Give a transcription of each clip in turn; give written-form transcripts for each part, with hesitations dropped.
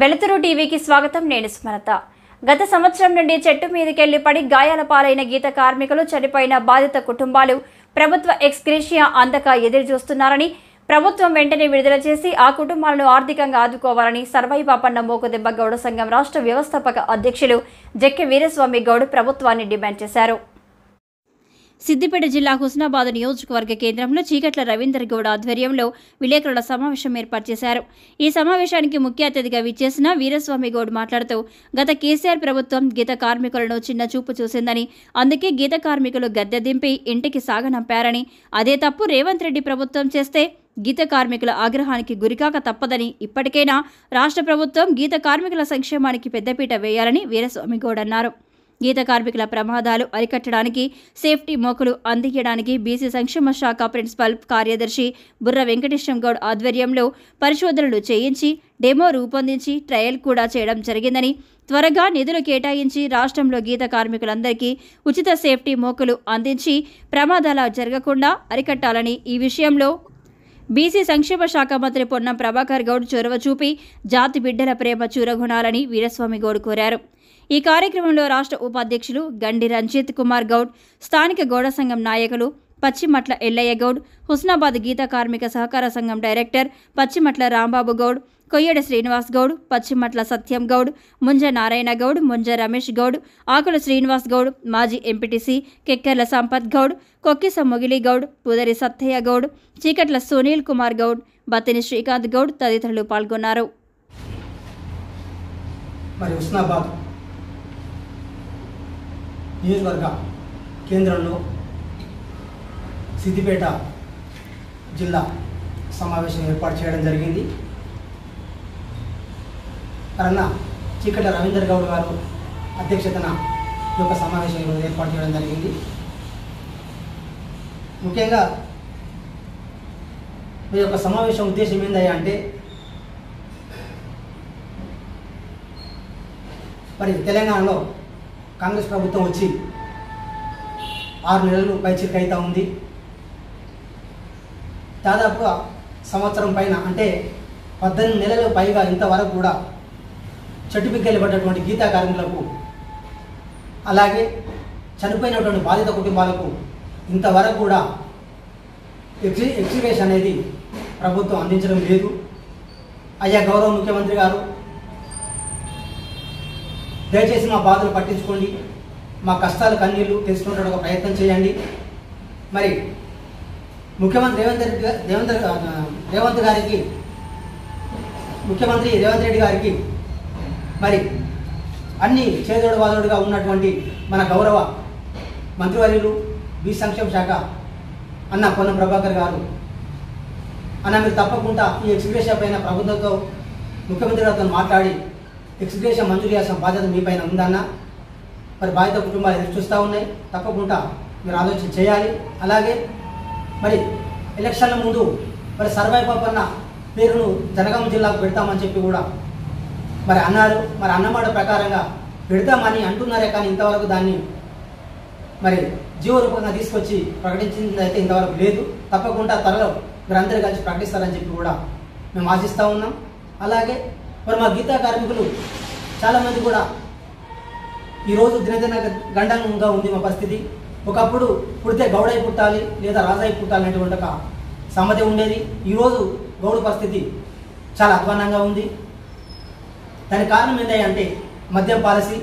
వెలుతురు టీవీకి స్వాగతం. నేను స్మరత. గత సంవత్సరం నుండి చెట్టు మీదకెళ్లి పడి గాయాల పాలైన గీత కార్మికులు, చనిపోయిన బాధిత కుటుంబాలు ప్రభుత్వ ఎక్స్గ్రేషియా అందక ఎదురు చూస్తున్నారని, ప్రభుత్వం వెంటనే విడుదల చేసి ఆ కుటుంబాలను ఆర్థికంగా ఆదుకోవాలని సర్వైపాపన్న మోకుదెబ్బ గౌడ సంఘం రాష్ట్ర వ్యవస్థాపక అధ్యక్షులు జక్కె వీరస్వామి గౌడ్ ప్రభుత్వాన్ని డిమాండ్ చేశారు. సిద్దిపేట జిల్లా హుస్నాబాద్ నియోజకవర్గ కేంద్రంలో చీకట్ల రవీందర్ గౌడ్ ఆధ్వర్యంలో విలేకరుల సమావేశం ఏర్పాటు చేశారు. ఈ సమావేశానికి ముఖ్య అతిథిగా విచ్చేసిన వీరస్వామి గౌడ్ మాట్లాడుతూ, గత కేసీఆర్ ప్రభుత్వం గీత కార్మికులను చిన్న చూపు చూసిందని, అందుకే గీత కార్మికులు గద్దె దింపి ఇంటికి సాగనంపారని, అదే తప్పు రేవంత్ రెడ్డి ప్రభుత్వం చేస్తే గీత కార్మికుల ఆగ్రహానికి గురికాక తప్పదని, ఇప్పటికైనా రాష్ట్ర ప్రభుత్వం గీత కార్మికుల సంక్షేమానికి పెద్దపీట వేయాలని వీరస్వామి గౌడ్ అన్నారు. గీత కార్మికుల ప్రమాదాలు అరికట్టడానికి, సేఫ్టీ మోకులు అందించడానికి బీసీ సంక్షేమ శాఖ ప్రిన్సిపల్ కార్యదర్శి బుర్ర వెంకటేశం గౌడ్ ఆధ్వర్యంలో పరిశోధనలు చేయించి డెమో రూపొందించి ట్రయల్ కూడా చేయడం జరిగిందని, త్వరగా నిధులు కేటాయించి రాష్ట్రంలో గీత కార్మికులందరికీ ఉచిత సేఫ్టీ మోకులు అందించి ప్రమాదాలు జరగకుండా అరికట్టాలని, ఈ విషయంలో బీసీ సంక్షేమ శాఖ మంత్రి పొన్నం ప్రభాకర్ గౌడ్ చొరవ చూపి జాతి బిడ్డల ప్రేమ చూరగొనాలని వీరస్వామి గౌడ్ కోరారు. ఈ కార్యక్రమంలో రాష్ట్ర ఉపాధ్యక్షులు గండి రంజిత్ కుమార్ గౌడ్, స్థానిక గౌడ సంఘం నాయకులు పచ్చిమట్ల ఎల్లయ్య గౌడ్, హుస్నాబాద్ గీత కార్మిక సహకార సంఘం డైరెక్టర్ పచ్చిమట్ల రాంబాబు గౌడ్, కొయ్యడ శ్రీనివాస్ గౌడ్, పచ్చిమట్ల సత్యం గౌడ్, ముంజ నారాయణ గౌడ్, ముంజ రమేష్ గౌడ్, ఆకుల శ్రీనివాస్ గౌడ్, మాజీ ఎంపీటీసీ కెక్కెర్ల సంపత్ గౌడ్, కొక్కిస మొగిలి గౌడ్, పుదరి సత్తయ్య గౌడ్, చీకట్ల సునీల్ కుమార్ గౌడ్, బత్తిని శ్రీకాంత్ గౌడ్ తదితరులు పాల్గొన్నారు. నియోజకవర్గ కేంద్రంలో సిద్దిపేట జిల్లా సమావేశం ఏర్పాటు చేయడం జరిగింది. అన్న చీకట్ల రవీందర్ గౌడ్ గారు అధ్యక్షతన ఈ యొక్క సమావేశం ఏర్పాటు చేయడం జరిగింది. ముఖ్యంగా ఈ యొక్క సమావేశం ఉద్దేశం ఏందయ్యా అంటే, మరి తెలంగాణలో కాంగ్రెస్ ప్రభుత్వం వచ్చి 6 నెలలు పైచిక్ అవుతా ఉంది. దాదాపుగా సంవత్సరం పైన, అంటే 18 నెలలు పైగా ఇంతవరకు కూడా చెట్టు పిక్కలు పడ్డటువంటి గీతా కార్మికులకు, అలాగే చనిపోయినటువంటి బాధిత కుటుంబాలకు ఇంతవరకు కూడా ఎక్స్గ్రేషియా అనేది ప్రభుత్వం అందించడం లేదు. అయ్యా గౌరవ ముఖ్యమంత్రి గారు, దయచేసి మా బాధలు పట్టించుకోండి, మా కష్టాలు కన్నీళ్ళు తెలుసుకునే ఒక ప్రయత్నం చేయండి. మరి ముఖ్యమంత్రి రేవంత్ గారికి, ముఖ్యమంత్రి రేవంత్ రెడ్డి గారికి, మరి అన్ని చేదోడు వాదోడుగా ఉన్నటువంటి మన గౌరవ మంత్రివర్యులు బీసీ సంక్షేమ శాఖ అన్న పొన్నం ప్రభాకర్ గారు, అన్న మీరు తప్పకుండా ఈ ఎక్స్గ్రేషియా పైన ప్రభుత్వంతో, ముఖ్యమంత్రి గారితో మాట్లాడి ఎక్స్గ్రేషియా మంజూరు చేయాల్సిన బాధ్యత మీ పైన ఉందన్న. మరి బాధిత కుటుంబాలు ఎదురు చూస్తూ ఉన్నాయి, తప్పకుండా మీరు ఆలోచన చేయాలి. అలాగే మరి ఎలక్షన్ల ముందు మరి సర్వైపాపన్న పేరును జనగామ జిల్లాకు పెడతామని చెప్పి కూడా మరి అన్నారు. మరి అన్నమాట ప్రకారంగా పెడతామని అంటున్నారే, కానీ ఇంతవరకు దాన్ని మరి జీవరూపంగా తీసుకొచ్చి ప్రకటించింది అయితే ఇంతవరకు లేదు. తప్పకుండా త్వరలో మీరు అందరూ కలిసి ప్రకటిస్తారని చెప్పి కూడా మేము ఆశిస్తూ ఉన్నాం. అలాగే మరి మా గీతా కార్మికులు చాలామంది కూడా ఈరోజు దినదిన గండంగా ఉంది మా పరిస్థితి. ఒకప్పుడు పుడితే గౌడై పుట్టాలి లేదా రాజాయి పుట్టాలి అనేటువంటి ఒక సమ్మతి ఉండేది. ఈరోజు గౌడు పరిస్థితి చాలా అధ్వాన్నంగా ఉంది. దానికి కారణం ఏంటంటే మద్యం పాలసీ.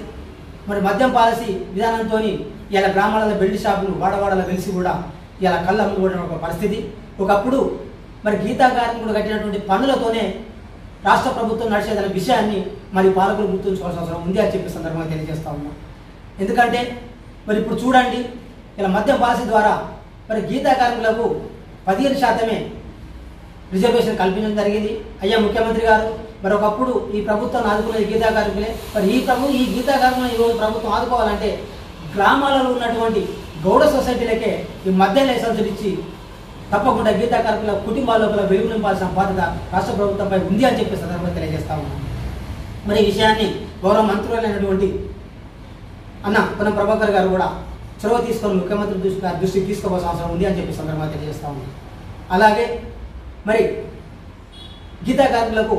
మరి మద్యం పాలసీ విధానంతో ఇలా గ్రామాలలో బెల్ట్ షాపులు వాడవాడలో కలిసి కూడా ఇలా కళ్ళు అమ్ముకోవడం ఒక పరిస్థితి. ఒకప్పుడు మరి గీతా కార్మికులు కట్టినటువంటి పన్నులతోనే రాష్ట్ర ప్రభుత్వం నడిచేదన్న విషయాన్ని మరి పాలకులు గుర్తుంచుకోవాల్సిన అవసరం ఉంది అని చెప్పి సందర్భంగా తెలియజేస్తా ఉన్నాం. ఎందుకంటే మరి ఇప్పుడు చూడండి, ఇలా మద్యం పాలసీ ద్వారా మరి గీతా కార్మికులకు 15% రిజర్వేషన్ కల్పించడం జరిగింది. అయ్యా ముఖ్యమంత్రి గారు, మరి ఒకప్పుడు ఈ ప్రభుత్వం ఆదుకునేది గీతా కార్మికులే. మరి ఈ గీతా కార్మికులను ఈరోజు ప్రభుత్వం ఆదుకోవాలంటే గ్రామాలలో ఉన్నటువంటి గౌడ సొసైటీలకే ఈ మద్యం లైసెన్సులు ఇచ్చి తప్పకుండా గీతా కార్మికుల కుటుంబాల లోపల వెలుగు నింపాల్సిన బాధ్యత రాష్ట్ర ప్రభుత్వంపై ఉంది అని చెప్పి సందర్భంగా తెలియజేస్తా ఉన్నాం. మరి ఈ విషయాన్ని గౌరవ మంత్రులైనటువంటి అన్న పొన్నం ప్రభాకర్ గారు కూడా చొరవ తీసుకొని ముఖ్యమంత్రి దృష్టికి తీసుకోవాల్సిన అవసరం ఉంది అని చెప్పి సందర్భంగా తెలియజేస్తా ఉన్నాం. అలాగే మరి గీతా కార్మికులకు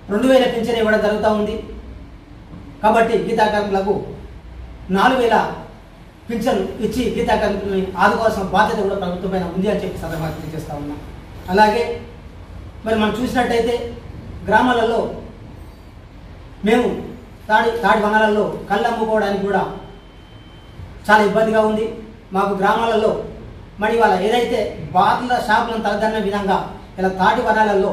2000 పింఛన్ ఇవ్వడం జరుగుతూ ఉంది. కాబట్టి గీతా కార్మికులకు 4000 పింఛన్ ఇచ్చి గీతా కార్మికులని ఆదుకోవాల్సిన బాధ్యత కూడా ప్రభుత్వం పైన ఉంది అని చెప్పి సందర్భంగా తెలియజేస్తా ఉన్నాం. అలాగే మరి మనం చూసినట్టయితే గ్రామాలలో మేము తాడి వనాలలో కళ్ళు అమ్ముకోవడానికి కూడా చాలా ఇబ్బందిగా ఉంది. మాకు గ్రామాలలో మరి వాళ్ళ ఏదైతే బార్ల షాపులను తలదన్న విధంగా ఇలా తాటి వనాలలో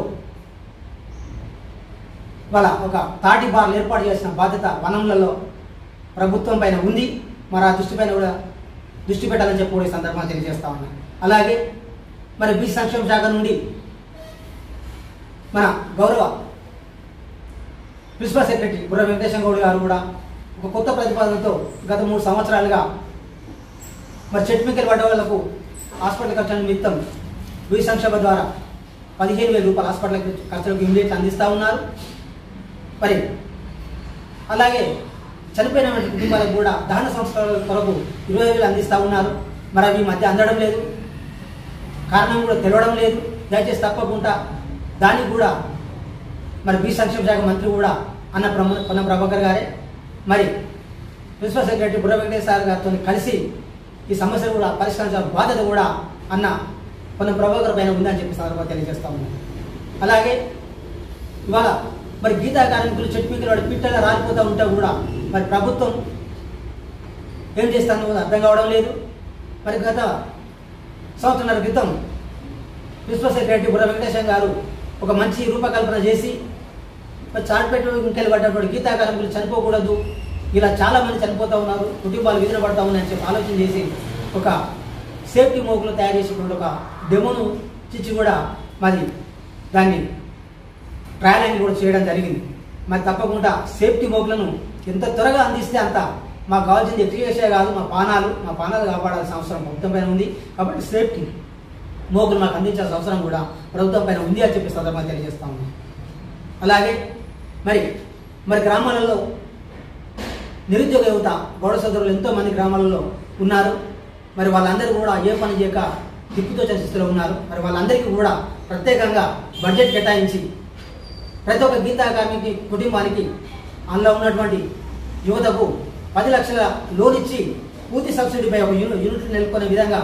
వాళ్ళ ఒక తాటి బార్లు ఏర్పాటు చేసిన బాధ్యత వనంలలో ప్రభుత్వం పైన ఉంది. మరి ఆ దృష్టి పైన కూడా దృష్టి పెట్టాలని చెప్పి కూడా ఈ సందర్భంగా తెలియజేస్తా ఉన్నాం. అలాగే మరి బీసీ సంక్షేమ శాఖ నుండి మన గౌరవ ప్రిన్సిపల్ సెక్రటరీ బుర్ర వెంకటేశ్వర గౌడ్ గారు కూడా ఒక కొత్త ప్రతిపాదనతో గత 3 సంవత్సరాలుగా మరి చెట్మికల్ పడ్డ వాళ్లకు హాస్పిటల్ ఖర్చుల నిమిత్తం బీసీ సంక్షేమ ద్వారా 15,000 రూపాయలు హాస్పిటల్ ఖర్చులకు ఇమీడియట్ అందిస్తూ ఉన్నారు. మరి అలాగే చనిపోయిన కుటుంబాలకు కూడా దహన సంస్కారాల కొరకు 20,000 అందిస్తూ ఉన్నారు. మరి అవి మధ్య అందడం లేదు, కారణం కూడా తెలవడం లేదు. దయచేసి తప్పకుండా దానికి కూడా మరి బీసీ సంక్షేమ శాఖ మంత్రి కూడా పొన్నం ప్రభాకర్ గారే మరి ప్రిన్సిపల్ సెక్రటరీ బుర్ర వెంకటేశ్వర గారితో కలిసి ఈ సమస్యను కూడా పరిష్కరించాల్సిన బాధ్యత కూడా పొన్నం ప్రభాకర్ పైన ఉందని చెప్పి సందర్భంగా తెలియజేస్తా ఉన్నాం. అలాగే ఇవాళ మరి గీతా కార్మికులు చెట్మికలు వాడి పిట్టలా రాలిపోతూ ఉంటే కూడా మరి ప్రభుత్వం ఏం చేస్తుందో అర్థం కావడం లేదు. మరి గత సంవత్సరాల క్రితం ప్రిన్సిపల్ సెక్రటరీ బుర్ర వెంకటేశ్వర గారు ఒక మంచి రూపకల్పన చేసి మరి చాటుపేట ఇంకెళ్ళి పడ్డటువంటి గీతా కార్మికులు చనిపోకూడదు, ఇలా చాలామంది చనిపోతూ ఉన్నారు, కుటుంబాలు విధులు పడతా ఉన్నాయని చెప్పి ఆలోచన చేసి ఒక సేఫ్టీ మోకులు తయారు చేసినటువంటి ఒక డెమోను ఇచ్చి కూడా మరి దాన్ని ట్రయల్ అని కూడా చేయడం జరిగింది. మరి తప్పకుండా సేఫ్టీ మోకులను ఎంత త్వరగా అందిస్తే అంత మాకు కావాల్సింది ఎఫికేషే కాదు, మా పానాలు కాపాడాల్సిన అవసరం ప్రభుత్వం పైన ఉంది. కాబట్టి సేఫ్టీ మోకులు మాకు అందించాల్సిన అవసరం కూడా ప్రభుత్వం పైన ఉంది అని చెప్పి సందర్భంగా తెలియజేస్తా ఉన్నాం. అలాగే మరి గ్రామాలలో నిరుద్యోగ యువత గౌడ సోదరులు ఎంతోమంది గ్రామాలలో ఉన్నారు. మరి వాళ్ళందరూ కూడా ఏ పని చేయక దిక్కుతో స్థితిలో ఉన్నారు. మరి వాళ్ళందరికీ కూడా ప్రత్యేకంగా బడ్జెట్ కేటాయించి ప్రతి ఒక్క గీతా కార్మిక కుటుంబానికి అందులో ఉన్నటువంటి యువతకు 10 లక్షల లోన్ ఇచ్చి పూర్తి సబ్సిడీపై ఒక యూనిట్ నెలకొనే విధంగా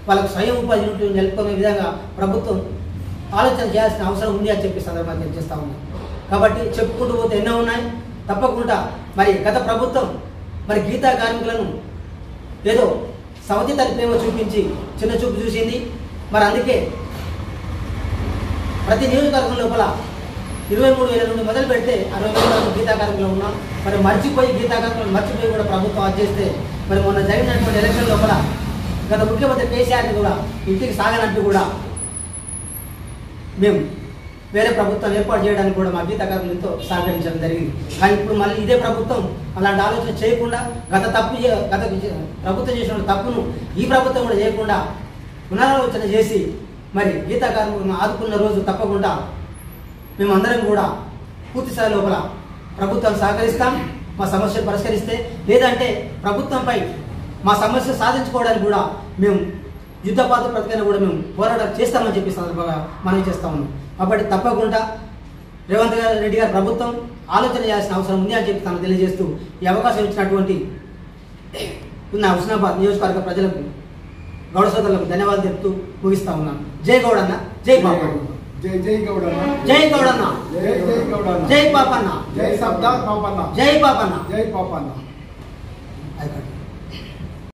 వాళ్ళకు స్వయం ఉపాధి యూనిట్ నెలకొనే విధంగా ప్రభుత్వం ఆలోచన చేయాల్సిన అవసరం ఉంది అని చెప్పి సందర్భంగా తెలియజేస్తా ఉన్నాం. కాబట్టి చెప్పుకుంటూ పోతే ఎన్నో ఉన్నాయి. తప్పకుండా మరి గత ప్రభుత్వం మరి గీతా కార్మికులను ఏదో సవతి తల్లి ప్రేమ చూపించి చిన్న చూపు చూసింది. మరి అందుకే ప్రతి నియోజకవర్గం లోపల 23,000 నుండి మొదలు పెడితే 60,000 గీతా కార్మికులు ఉన్నాం. మరి గీతా కార్మికులు మర్చిపోయి కూడా ప్రభుత్వం అది చేస్తే మరి మొన్న జరిగినటువంటి ఎలక్షన్ లోపల గత ముఖ్యమంత్రి కేసీఆర్ని కూడా ఇంటికి సాగనంటూ కూడా మేము వేరే ప్రభుత్వం ఏర్పాటు చేయడానికి కూడా మా గీతా కార్మికులు ఎంతో సహకరించడం జరిగింది. కానీ ఇప్పుడు మళ్ళీ ఇదే ప్రభుత్వం అలాంటి ఆలోచన చేయకుండా గత ప్రభుత్వం చేసిన తప్పును ఈ ప్రభుత్వం కూడా చేయకుండా పునరాలోచన చేసి మరి గీతా కార్మికులను ఆదుకున్న రోజు తప్పకుండా మేమందరం కూడా పూర్తి స్థాయి లోపల ప్రభుత్వం సహకరిస్తాం. మా సమస్యలు పరిష్కరిస్తే లేదంటే ప్రభుత్వంపై మా సమస్య సాధించుకోవడానికి కూడా మేము యుద్ధపాత ప్రతికైనా కూడా మేము పోరాటం చేస్తామని చెప్పి సందర్భంగా మనవి చేస్తా ఉన్నాం. కాబట్టి తప్పకుండా రేవంత్ రెడ్డి గారి ప్రభుత్వం ఆలోచన చేయాల్సిన అవసరం ఉంది అని చెప్పి తను తెలియజేస్తూ ఈ అవకాశం ఇచ్చినటువంటి హుస్నాబాద్ నియోజకవర్గ ప్రజలకు గౌడ సోదరులకు ధన్యవాదాలు చెప్తూ ముగిస్తా ఉన్నాను. జై గౌడన్న, జై పాపన్న. జై గౌడన్న, జై గౌడన్న, జై గౌడన్న, జై పాపన్న, జై సర్దార్ పాపన్న, జై పాపన్న, జై పాపన్న.